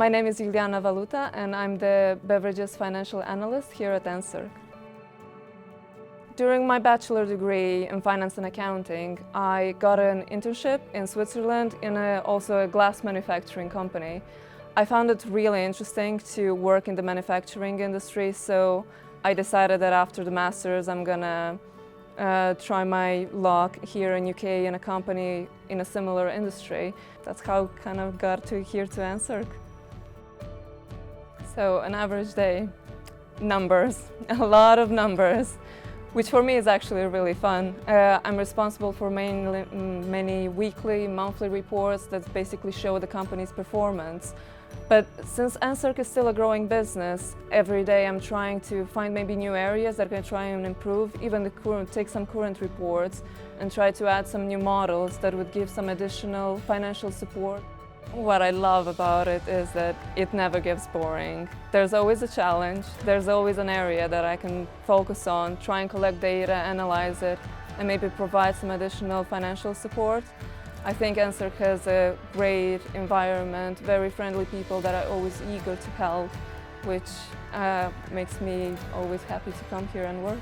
My name is Iuliana Valuta and I'm the Beverages Financial Analyst here at Encirc. During my bachelor degree in finance and accounting, I got an internship in Switzerland in also a glass manufacturing company. I found it really interesting to work in the manufacturing industry, so I decided that after the master's I'm gonna try my luck here in UK in a company in a similar industry. That's how I kind of got here to Encirc. So an average day, numbers, a lot of numbers, which for me is actually really fun. I'm responsible for many weekly, monthly reports that basically show the company's performance. But since Encirc is still a growing business, every day I'm trying to find maybe new areas that can try and improve, even take some current reports and try to add some new models that would give some additional financial support. What I love about it is that it never gets boring. There's always a challenge, there's always an area that I can focus on, try and collect data, analyze it, and maybe provide some additional financial support. I think Encirc has a great environment, very friendly people that are always eager to help, which makes me always happy to come here and work.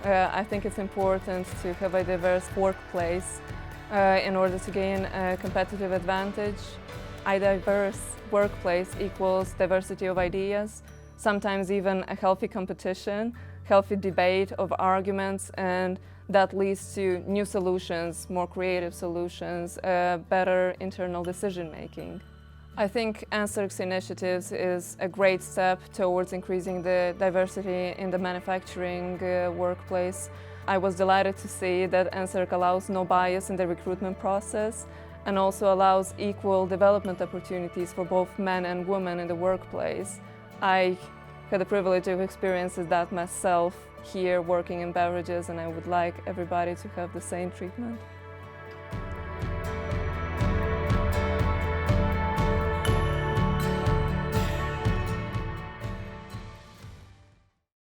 I think it's important to have a diverse workplace in order to gain a competitive advantage. A diverse workplace equals diversity of ideas, sometimes even a healthy competition, healthy debate of arguments, and that leads to new solutions, more creative solutions, better internal decision making. I think Encirc's initiatives is a great step towards increasing the diversity in the manufacturing workplace. I was delighted to see that Encirc allows no bias in the recruitment process and also allows equal development opportunities for both men and women in the workplace. I had the privilege of experiencing that myself here working in beverages, and I would like everybody to have the same treatment.